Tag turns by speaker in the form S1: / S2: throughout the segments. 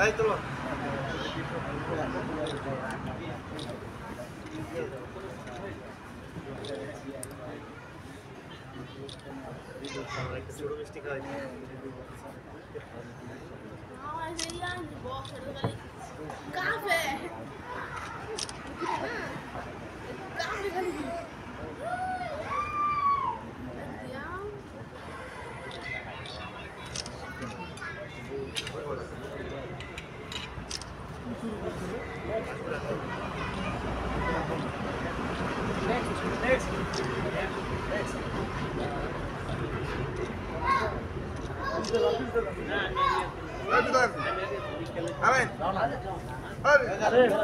S1: এই তোলো ছোট মিষ্টি খাই
S2: Café.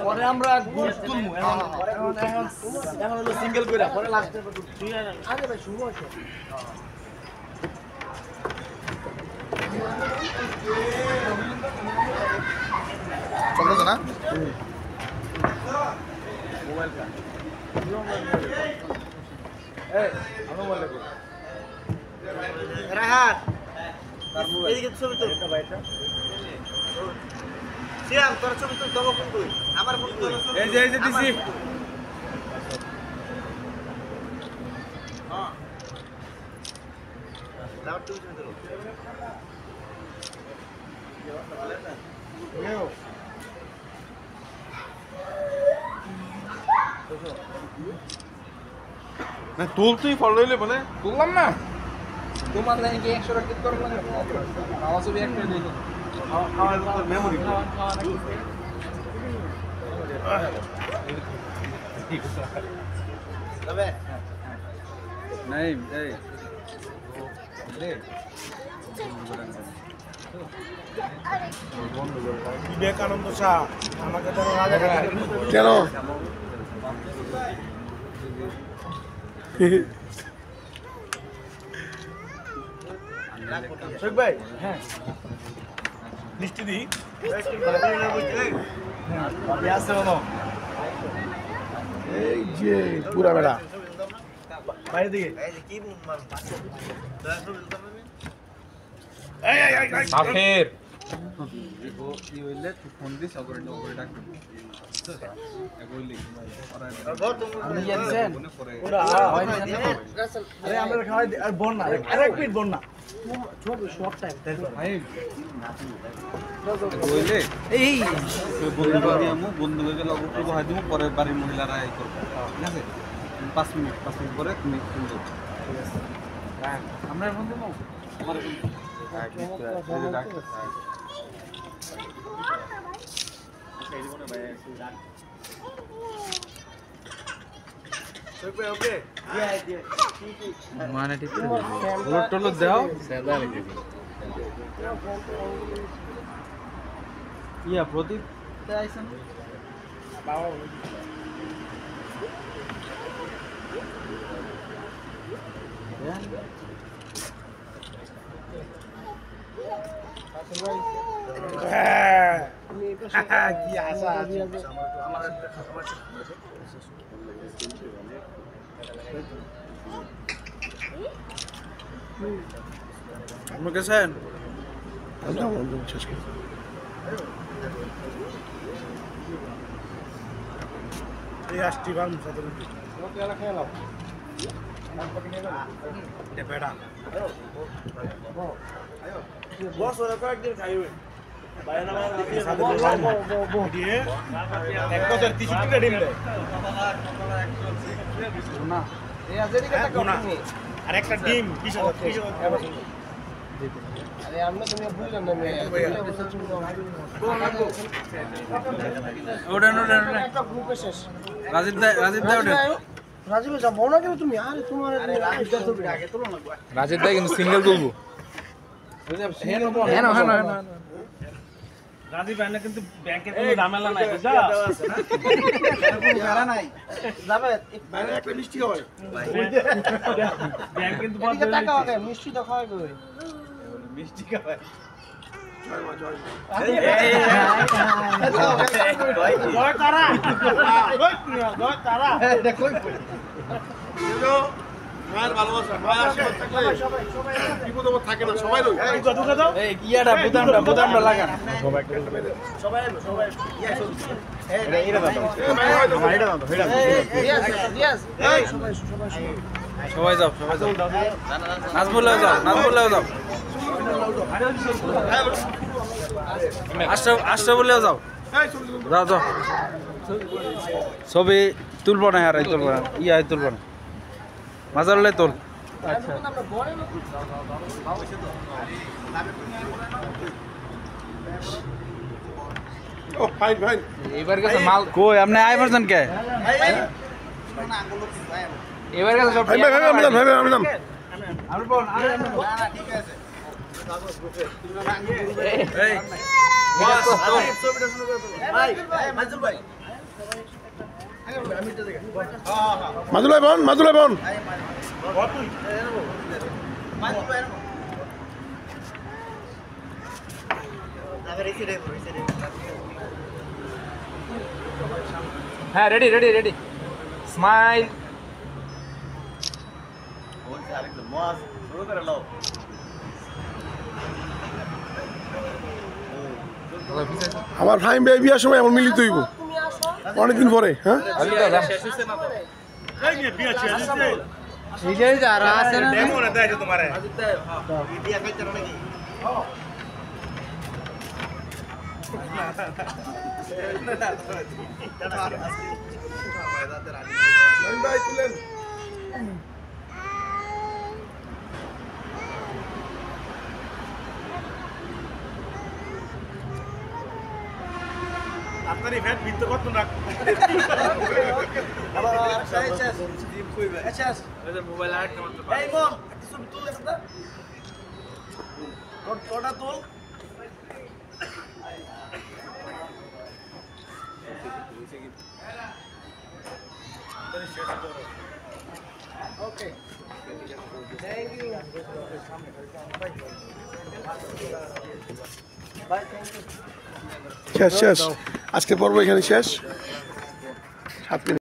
S1: পরে আমরা গ্রুপ তুলমু এখন হলো সিঙ্গেল কইরা পরে লাস্টে ঠিক আছে আগে ভাই শুরু হচ্ছে চলতেছে না মোবাইল কা এই আমি মোবাইল কই রাহাত এইদিকে ছবি তো এটা ভাইটা সিয়াম তোর ছবি তো দগো ফোন কই আমার ফোন কই এই যে দিছি হ্যাঁ দাও তুমি ছবি ধরো এও
S3: না তুলতেই ফল লইলে বলে তুললাম না
S1: তোমার লাইন কি 100 টাকা করব না আমার ছবি একটা দিই আমার মেমরি তবে
S3: নাই এই
S1: বিবেকানন্দ শাহ আমাকে তো রাজা
S3: কেন
S1: শেখ ভাই হ্যাঁ মিষ্টি দি
S3: এই যে পুরা বেড়া
S1: বাইরে দিকে
S3: সাফের
S4: কি হইলে তুই ফোন দিস অগরে নগরে ডাক
S1: আপনি ইয়ে দিছেন ওরা আরে আমরা খাওয়াই আর বন্যা আরেক পিট বন্যা শর্ট টাইম
S4: ভাই হইলে এই বন্ধু আমি বন্ধুকে লগ করব হয় দিমু পরে বাড়ির মহিলারা এই করবে ঠিক আছে 5 মিনিট পরে তুমি ফোন দাও ঠিক আছে আমরা বন্ধু নাও আমার বন্ধু ডাক
S1: ওকে
S4: মানে ঠিক রোড টোল দাও সাদা রেখে ইয়া প্রদীপ আইছেন
S1: বাবা কি আশা আছে আমার
S3: আপনি গেছেন
S1: এই আসটি বাম সাদর খেলাও এটা বেড়া বস ওরা কয়েকদিন খাইবে আর একটা ডিম রাজীব যাবো না কেন তুমি আর তোমার
S3: রাজের দাই কিন্তু সিঙ্গেল তুলবো
S1: রাজীব আইনা কিন্তু ব্যাংকে কোনো ঝামেলা নাই বুঝছো ঝামেলা নাই যাবে বাইরে একটা মিষ্টি খাওয়াই ব্যাংক কিন্তু বন্ধ হয়ে টাকা হবে মিষ্টি তো খাওয়াই কই মিষ্টি খাওয়াই জয় তারা জয় তারা দেখো
S3: মায়ের ভালোবাসা মায়ের আশীর্বাদ থাকলে বিপদ আপদ থাকে না সবাই রই
S1: এই ইয়াটা বুদামটা লাগান
S4: সবাই যাও নাজমুল্লাহ যাও আশরাফুল্লাহ যাও যাও ছবি তুলবো না আর তুলবো না তুলবো না মাজারুল্লাহ তোল
S3: ও ফাইন ফাইন
S1: এবার কাছে মাল
S4: কই আপনি আই পারছেন কে
S1: এবার কাছে সব
S3: ভাই আমি নাম
S1: আমি বল এই
S3: মাজুলাই বন
S1: হ্যাঁ রেডি স্মাইল
S3: আমার ফাইন বিয়ার সময় এমন মিলিত হইব অনেকদিন পরে হ্যাঁ
S1: নিজেই যারা আছে না
S3: ভাই তুলেন আপনার ইভেন্ট ভিত্তি কত না
S1: মোবাইল আর
S3: শেষ আজকে পর্ব এখানে শেষ 7 মিনিট